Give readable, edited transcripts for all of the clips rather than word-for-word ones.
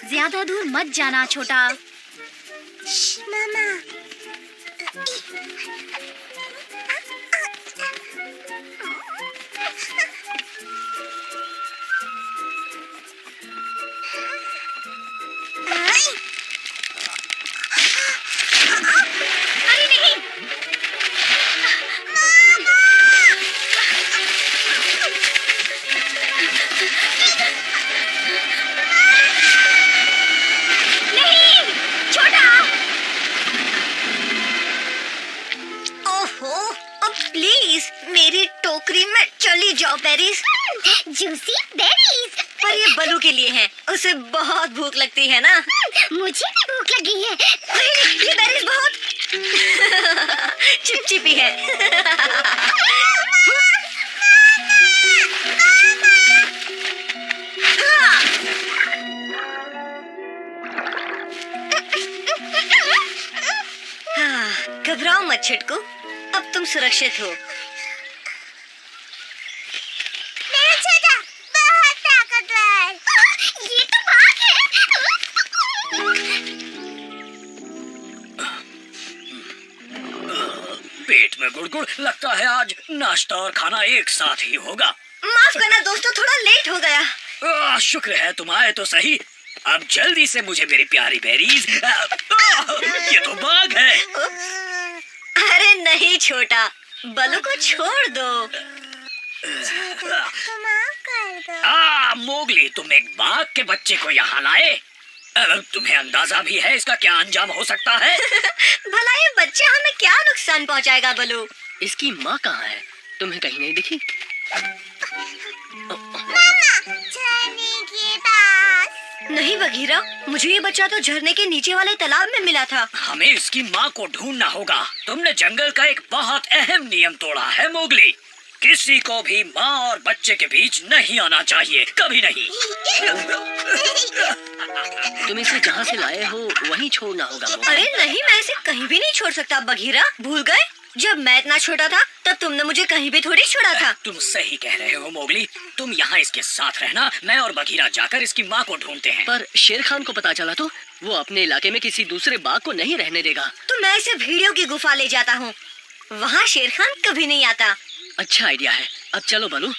ज्यादा दूर मत जाना छोटा। मामा। अरे नहीं। नहीं छोटा। ओहो, अब प्लीज मेरी टोकरी में चली जाओ बेरीज। Juicy berries. पर ये बलू के लिए है, उसे बहुत भूख लगती है ना। मुझे भी भूख लगी है। ये बेरीज बहुत चिपचिपी है। घबराओ मत छिटकू, अब तुम सुरक्षित हो। मेरा छोटा बहुत ताकतवर। ये तो बाघ है। पेट में गुड़गुड़, लगता है आज नाश्ता और खाना एक साथ ही होगा। माफ करना दोस्तों, थोड़ा लेट हो गया। शुक्र है तुम आए तो सही। अब जल्दी से मुझे मेरी प्यारी बेरीज। ये तो बाघ है। अरे नहीं छोटा, बलू को छोड़ दो। मोगली, तुम एक बाघ के बच्चे को यहाँ लाए। तुम्हें अंदाजा भी है इसका क्या अंजाम हो सकता है? भला ये बच्चा हमें क्या नुकसान पहुँचाएगा बलू? इसकी माँ कहाँ है? तुम्हें कहीं नहीं दिखी? झरने के पास। नहीं बघीरा, मुझे ये बच्चा तो झरने के नीचे वाले तालाब में मिला था। हमें इसकी माँ को ढूंढना होगा। तुमने जंगल का एक बहुत अहम नियम तोड़ा है मोगली। किसी को भी माँ और बच्चे के बीच नहीं आना चाहिए, कभी नहीं। तुम इसे जहाँ से लाए हो वहीं छोड़ना होगा। अरे नहीं, मैं इसे कहीं भी नहीं छोड़ सकता बघीरा। भूल गए? जब मैं इतना छोटा था तब तुमने मुझे कहीं भी थोड़ी छोड़ा था। तुम सही कह रहे हो मोगली। तुम यहाँ इसके साथ रहना, मैं और बघीरा जाकर इसकी माँ को ढूंढते हैं। पर शेर खान को पता चला तो वो अपने इलाके में किसी दूसरे बाघ को नहीं रहने देगा। तो मैं इसे भेड़ियों की गुफा ले जाता हूँ, वहाँ शेर खान कभी नहीं आता। अच्छा आइडिया है। अब चलो बलू।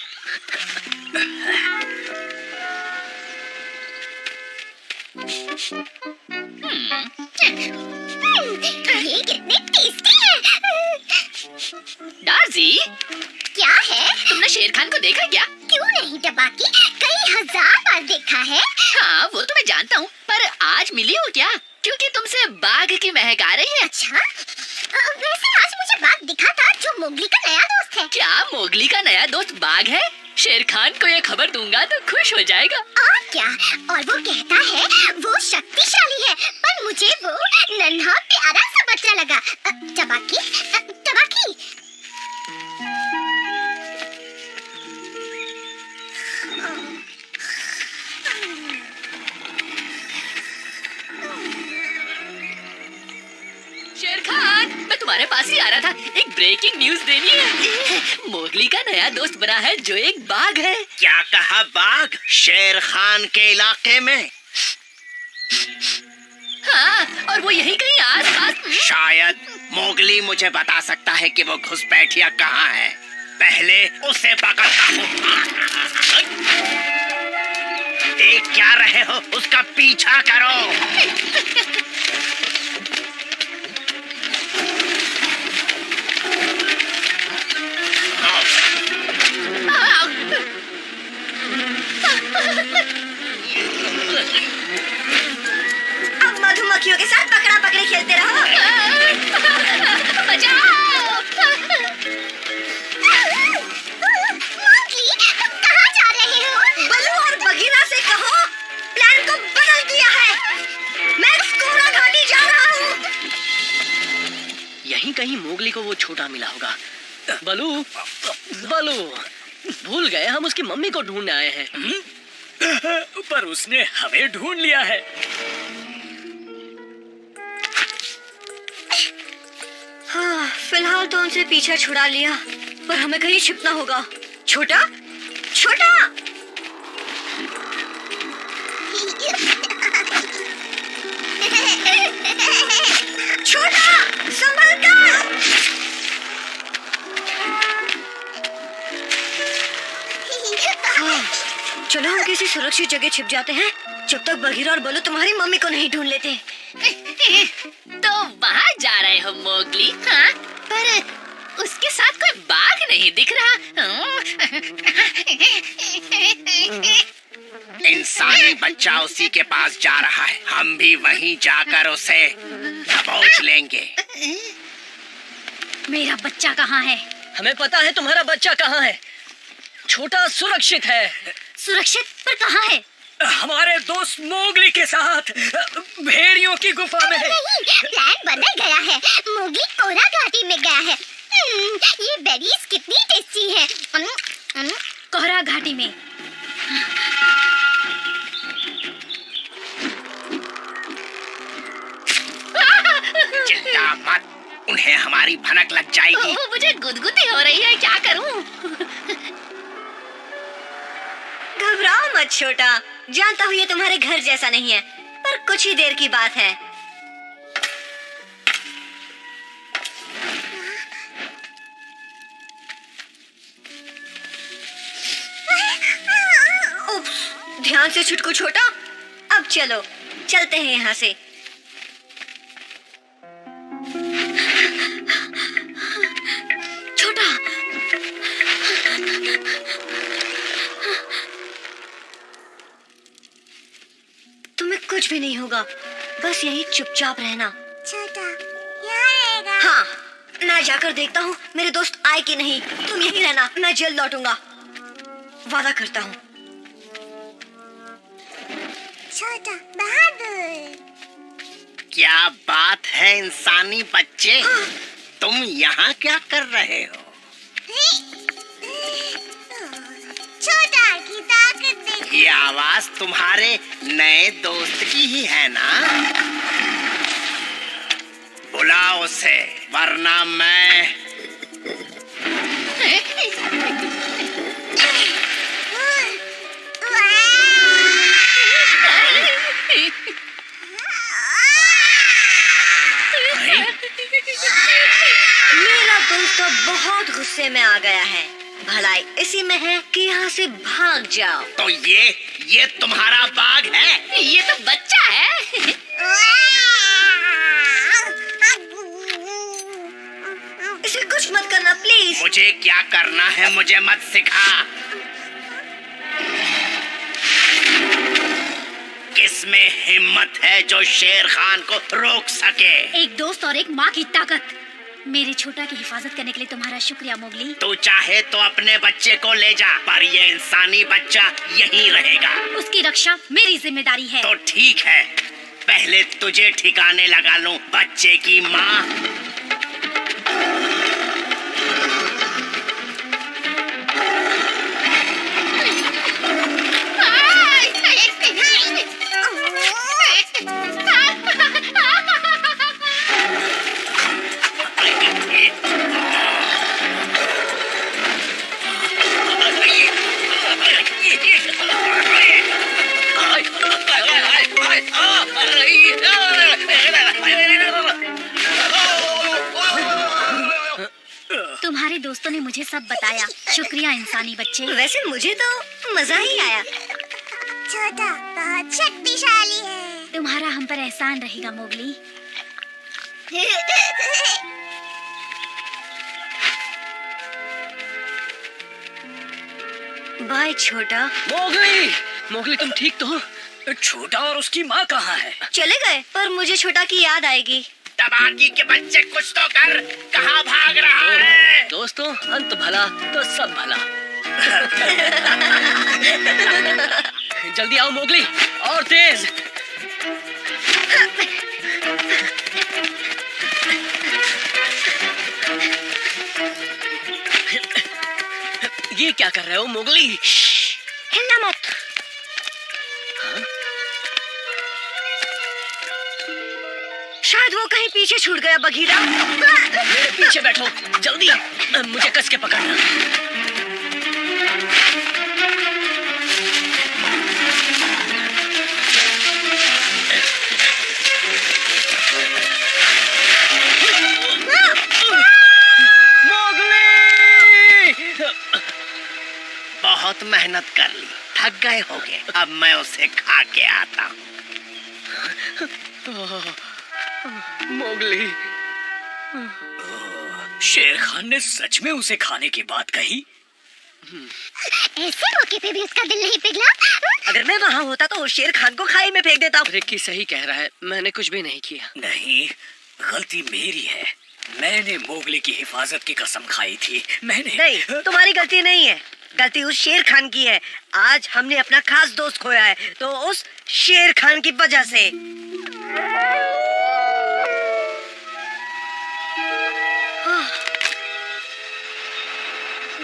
ये कितने टेस्टी है। डार्जी, क्या है? तुमने शेर खान को देखा क्या? क्यों नहीं टपाकी, कई हजार बार देखा है। हाँ, वो तो मैं जानता हूँ, पर आज मिली हो क्या? क्योंकि तुमसे बाघ की महक आ रही है। अच्छा, वैसे आज मुझे बाघ दिखा था जो मोगली का नया दोस्त है। क्या मोगली का नया दोस्त बाघ है? शेर खान को ये खबर दूंगा तो खुश हो जाएगा। और क्या, और वो कहता है वो शक्तिशाली है, पर मुझे वो नन्हा प्यारा सा बच्चा लगा। टपाकी, टपाकी। शेर खान, मैं तुम्हारे पास ही आ रहा था। एक ब्रेकिंग न्यूज देनी है। मोगली का नया दोस्त बना है जो एक बाघ है। क्या कहा? बाघ शेर खान के इलाके में? हाँ, और वो यही कहीं आस-पास। शायद मोगली मुझे बता सकता है कि वो घुसपैठिया कहाँ है। पहले उसे पकड़ता हूँ। देख क्या रहे हो, उसका पीछा करो। अब मधुमक्खियों के साथ पकड़ा पकड़ी खेलते रहो। मोगली, तुम कहाँ जा रहे हो? बलू और बघीरा से कहो प्लान को बदल दिया है। मैं कोरा घाटी जा रहा हूँ। यहीं कहीं मोगली को वो छोटा मिला होगा। बलू, बलू, भूल गए हम उसकी मम्मी को ढूंढने आए हैं। पर उसने हमें ढूंढ लिया है। हाँ, फिलहाल तो उनसे पीछा छुड़ा लिया, पर हमें कहीं छिपना होगा। छोटा, छोटा। छोटा, संभल कर। हाँ, चलो हम किसी सुरक्षित जगह छिप जाते हैं जब तक बघीरा और बलू तुम्हारी मम्मी को नहीं ढूंढ लेते। तो वहाँ जा रहे हो मोगली? हाँ, पर उसके साथ कोई बाघ नहीं दिख रहा। इंसानी बच्चा उसी के पास जा रहा है, हम भी वहीं जाकर उसे दबोच लेंगे। मेरा बच्चा कहाँ है? हमें पता है तुम्हारा बच्चा कहाँ है। छोटा सुरक्षित है। सुरक्षित पर कहाँ है? हमारे दोस्त मोगली के साथ भेड़ियों की गुफा में। नहीं, प्लान बदल गया है। मोगली कोरा घाटी में गया है। ये बेरीज कितनी टेस्टी है। कोरा घाटी में। चिंता मत, उन्हें हमारी भनक लग जाएगी। मुझे गुदगुदी हो रही है, क्या करूं? घबराओ मत छोटा, जानता हूँ ये तुम्हारे घर जैसा नहीं है, पर कुछ ही देर की बात है। उप्स, ध्यान से छुटकू छोटा। अब चलो, चलते हैं यहाँ से। छोटा, तुम्हें कुछ भी नहीं होगा, बस यही चुपचाप रहना। छोटा, यहाँ रहेगा। हाँ, मैं जाकर देखता हूँ मेरे दोस्त आए कि नहीं। तुम यहीं रहना, मैं जल्द लौटूंगा, वादा करता हूँ। छोटा बहादुर। क्या बात है इंसानी बच्चे, तुम यहाँ क्या कर रहे हो? छोटा की ताकत देख। ये आवाज तुम्हारे नए दोस्त की ही है ना? बुलाओ उसे, वरना मैं। मेरा दोस्त तो बहुत गुस्से में आ गया है। भलाई इसी में है कि यहाँ से भाग जाओ। तो ये तुम्हारा बाघ है? ये तो बच्चा है। इसे कुछ मत करना प्लीज। मुझे क्या करना है मुझे मत सिखा। किसमें हिम्मत है जो शेर खान को रोक सके? एक दोस्त और एक माँ की ताकत। मेरे छोटा की हिफाजत करने के लिए तुम्हारा शुक्रिया मोगली। तू चाहे तो अपने बच्चे को ले जा, पर ये इंसानी बच्चा यहीं रहेगा। उसकी रक्षा मेरी जिम्मेदारी है। तो ठीक है, पहले तुझे ठिकाने लगा लूं, बच्चे की माँ। तुम्हारे दोस्तों ने मुझे सब बताया। शुक्रिया इंसानी बच्चे। वैसे मुझे तो मजा ही आया। छोटा बहुत शक्तिशाली है। तुम्हारा हम पर एहसान रहेगा मोगली। बाय छोटा। मोगली, मोगली तुम ठीक तो हो? छोटा और उसकी माँ कहाँ है? चले गए, पर मुझे छोटा की याद आएगी। तबाकी के बच्चे कुछ तो कर, कहाँ भाग रहा है? दोस्तों, अंत भला तो सब भला। जल्दी आओ मोगली, और तेज। ये क्या कर रहे हो मोगली? हिलना मत। शायद वो कहीं पीछे छूट गया बघीरा। मेरे पीछे बैठो, जल्दी, मुझे कस के पकड़ना। बहुत मेहनत कर ली, थक गए होगे। अब मैं उसे खा के आता हूँ। मोगली, शेर खान ने सच में उसे खाने की बात कही? ऐसे मौके पे भी उसका दिल नहीं पिघला? अगर मैं वहाँ होता तो उस शेर खान को खाई में फेंक देता। रिक्की सही कह रहा है, मैंने कुछ भी नहीं किया। नहीं, गलती मेरी है। मैंने मोगली की हिफाजत की कसम खाई थी। मैंने नहीं, तुम्हारी गलती नहीं है, गलती उस शेर खान की है। आज हमने अपना खास दोस्त खोया है, तो उस शेर खान की वजह से।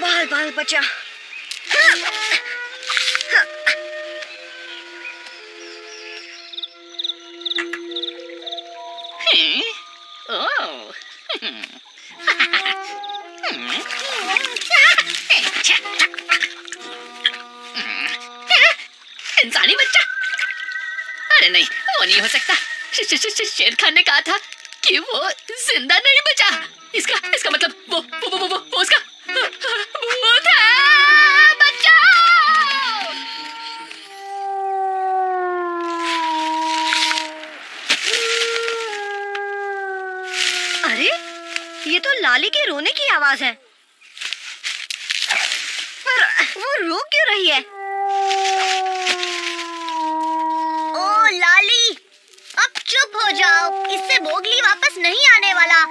बाल बाल बचा। ओह, इंसानी बच्चा? अरे नहीं, वो नहीं हो सकता। शेर खान ने कहा था कि वो जिंदा नहीं बचा। इसका मतलब वो उसका भूत है। बचाओ! अरे, ये तो लाली के रोने की आवाज है। पर वो रो क्यों रही है? ओ लाली, अब चुप हो जाओ, इससे मोगली वापस नहीं आने वाला।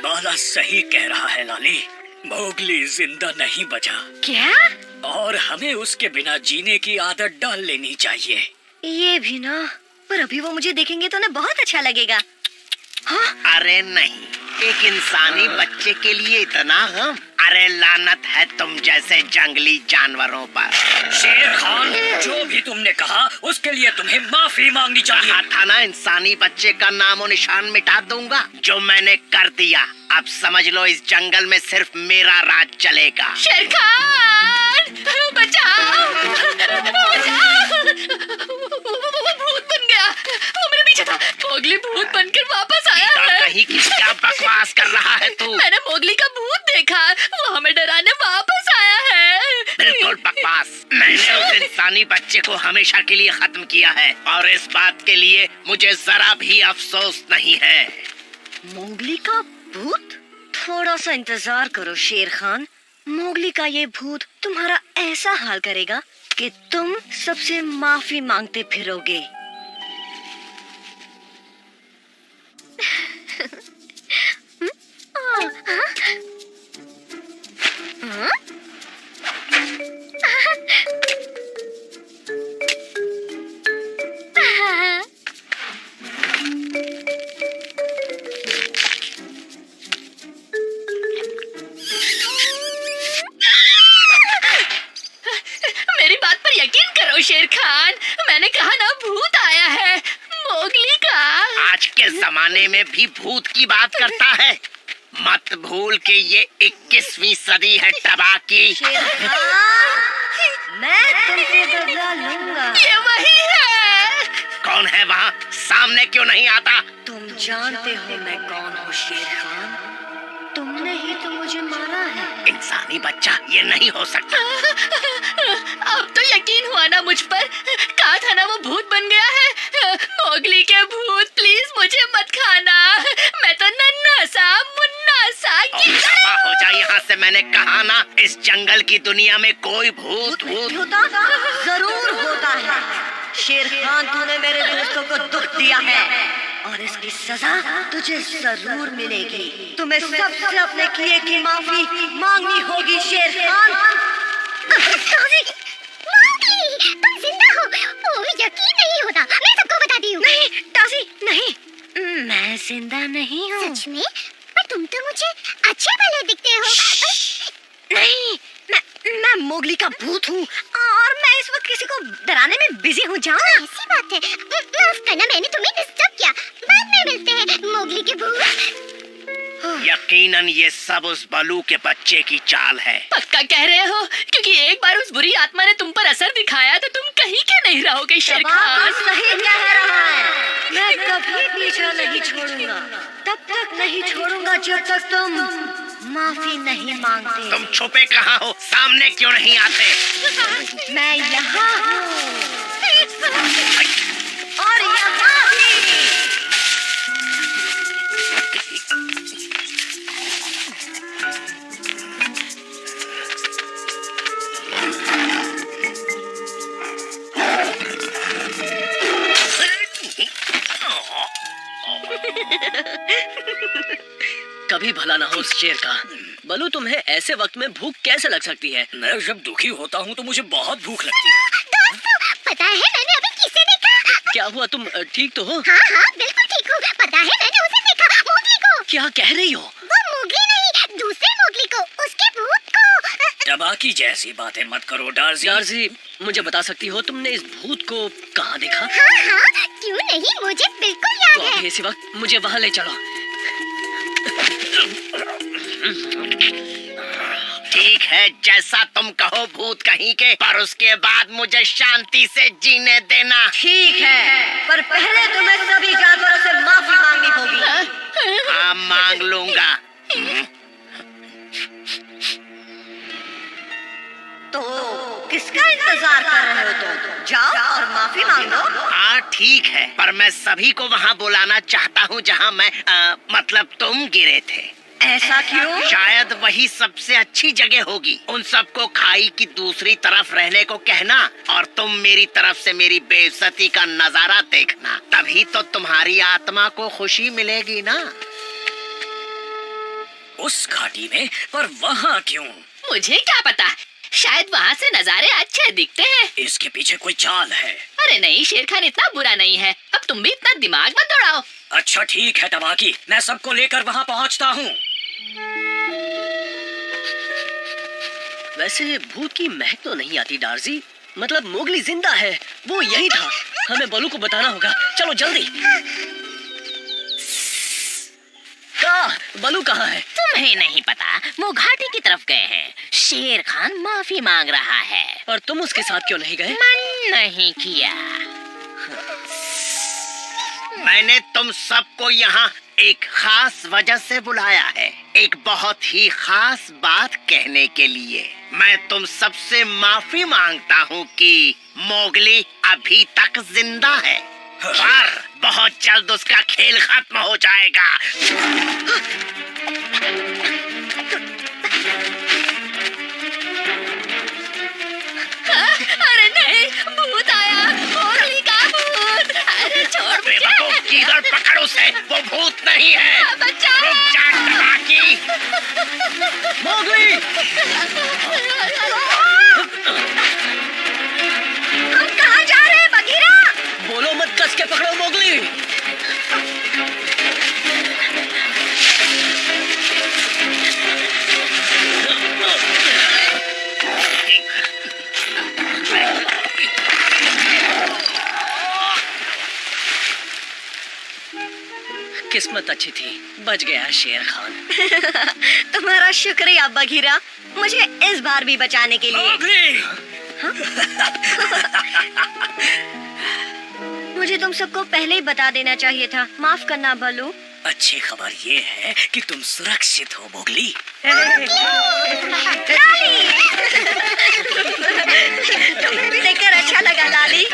बाला सही कह रहा है लाली, मोगली जिंदा नहीं बचा। क्या? और हमें उसके बिना जीने की आदत डाल लेनी चाहिए। ये भी ना, पर अभी वो मुझे देखेंगे तो उन्हें बहुत अच्छा लगेगा। हाँ? अरे नहीं, एक इंसानी बच्चे के लिए इतना गम? अरे लानत है तुम जैसे जंगली जानवरों पर। शेर खान, जो भी तुमने कहा उसके लिए तुम्हें माफी मांगनी चाहिए। कहा था ना, इंसानी बच्चे का नामो निशान मिटा दूंगा। जो मैंने कर दिया, अब समझ लो इस जंगल में सिर्फ मेरा राज चलेगा। शेर खान, बचाओ! वो भूत बन गया। वो मेरे पीछे था। मोगली भूत बनकर वापस आया है। कहीं की क्या बकवास कर रहा है तू? मैंने मोगली का भूत देखा, वो हमें डराने वापस आया है। बिल्कुल बकवास। मैंने उस इंसानी बच्चे को हमेशा के लिए खत्म किया है, और इस बात के लिए मुझे जरा भी अफसोस नहीं है। मोगली का भूत? थोड़ा सा इंतजार करो शेर खान, मोगली का ये भूत तुम्हारा ऐसा हाल करेगा कि तुम सबसे माफी मांगते फिरोगे। मेरी बात पर यकीन करो शेर खान, मैंने कहा ना भूत आया है मोगली का। आज के जमाने में भी भूत की बात करता है। मत भूल के ये 21वीं सदी है टबाकी। शेर खान, मैं तुमसे बदला लूंगा। ये वही है। कौन है वहाँ? सामने क्यों नहीं आता? तुम जानते हो मैं कौन हूँ शेर खान, तुमने ही तो मुझे मारा है। इंसानी बच्चा, ये नहीं हो सकता। अब तो यकीन हुआ ना मुझ पर? कहा था ना वो भूत बन गया है। मोगली के भूत, प्लीज मुझे मत खाना। मैं तो नन्हा सा मुन्ना सा दफा हो जा यहाँ से, मैंने कहा ना, इस जंगल की दुनिया में कोई भूत होता जरूर होता है। शेर खान, तूने मेरे दोस्तों को दुख दिया है और इसकी सजा तुझे जरूर मिलेगी। तुम्हें सबसे अपने किए की माफी मांगनी होगी शेर खान। मोगली, तुम जिंदा हो? ओ, यकीन नहीं होता। मैं सबको बता दी हूँ। नहीं टासी, नहीं, मैं जिंदा नहीं हूँ। सच में? पर तुम तो मुझे अच्छे भले दिखते हो। नहीं, मैं मोगली का भूत हूँ और मैं इस वक्त किसी को डराने में बिजी हूँ। जाओ। ऐसी बात है, माफ करना, मैंने तुम्हें डिस्टर्ब किया। बाद में मिलते हैं मोगली के भूत। यकीनन ये सब उस बलू के बच्चे की चाल है। पक्का कह रहे हो? क्योंकि एक बार उस बुरी आत्मा ने तुम पर असर दिखाया तो तुम कहीं के नहीं रहोगे शेर खान। सही कह रहा है। मैं कभी पीछा नहीं छोड़ूंगा, तब तक नहीं छोड़ूंगा जब तक तुम माफी नहीं मांगते। तुम छुपे कहाँ हो? सामने क्यों नहीं आते? मैं यहाँ हूँ और यहाँ भी। कभी भला ना हो उस शेर का। बलू, तुम्हें ऐसे वक्त में भूख कैसे लग सकती है? मैं जब दुखी होता हूँ तो मुझे बहुत भूख लगती है। दोस्तों, पता है मैंने अभी किसे देखा? क्या हुआ, तुम ठीक तो हो? हाँ हाँ बिल्कुल ठीक हूँ। पता है मैंने उसे देखा, मोगली को। क्या कह रही हो? वो मोगली नहीं, दूसरे मोगली को, उसके भूत को। टबाकी जैसी बातें मत करो डार्जी। डार्जी, मुझे बता सकती हो तुमने इस भूत को कहाँ देखा? हाँ हाँ, क्यों नहीं, मुझे बिल्कुल याद तो है। अभी इसी वक्त मुझे वहाँ ले चलो। ठीक है, जैसा तुम कहो भूत कहीं के, पर उसके बाद मुझे शांति से जीने देना। ठीक है, पर पहले तुम्हें सभी जानवरों से माफी मांगनी होगी। हाँ, मांग लूंगा। तो किसका इंतजार कर रहे हो तुम? जाओ और माफी मांगो। हाँ ठीक है, पर मैं सभी को वहाँ बुलाना चाहता हूँ जहाँ मैं मतलब तुम गिरे थे। ऐसा क्यों? शायद वही सबसे अच्छी जगह होगी। उन सबको खाई की दूसरी तरफ रहने को कहना और तुम मेरी तरफ से मेरी बेइज्जती का नजारा देखना, तभी तो तुम्हारी आत्मा को खुशी मिलेगी ना। उस घाटी में, पर वहाँ क्यों? मुझे क्या पता, शायद वहाँ से नजारे अच्छे दिखते हैं। इसके पीछे कोई चाल है। अरे नहीं, शेर खान इतना बुरा नहीं है। अब तुम भी इतना दिमाग मत दौड़ाओ। अच्छा ठीक है टबाकी, मैं सबको लेकर वहाँ पहुँचता हूँ। वैसे भूत की महक तो नहीं आती डार्जी। मतलब मोगली जिंदा है, वो यही था। हमें बलू को बताना होगा, चलो जल्दी। बलू कहाँ है? तुम्हें नहीं पता, वो घाटी की तरफ गए हैं। शेर खान माफी मांग रहा है। और तुम उसके साथ क्यों नहीं गए? मन नहीं किया। मैंने तुम सबको यहाँ एक खास वजह से बुलाया है, एक बहुत ही खास बात कहने के लिए। मैं तुम सबसे माफी मांगता हूँ कि मोगली अभी तक जिंदा है, पर बहुत जल्द उसका खेल खत्म हो जाएगा। अरे नहीं, भूत आया, मोगली का भूत। अरे छोड़ मुझे। किधर पकड़ उसे, वो भूत नहीं है। बचाओ। रुक जा टबाकी। मोगली! हम कहाँ जा रहे हैं बघीरा? बोलो मत, कस के पकड़ो मोगली। किस्मत अच्छी थी, बच गया शेर खान। तुम्हारा शुक्रिया बघीरा, मुझे इस बार भी बचाने के लिए। मोगली! मुझे तुम सबको पहले ही बता देना चाहिए था। माफ करना बलू। अच्छी खबर ये है कि तुम सुरक्षित हो मोगली। तुम्हें भी देखकर अच्छा लगा लाली।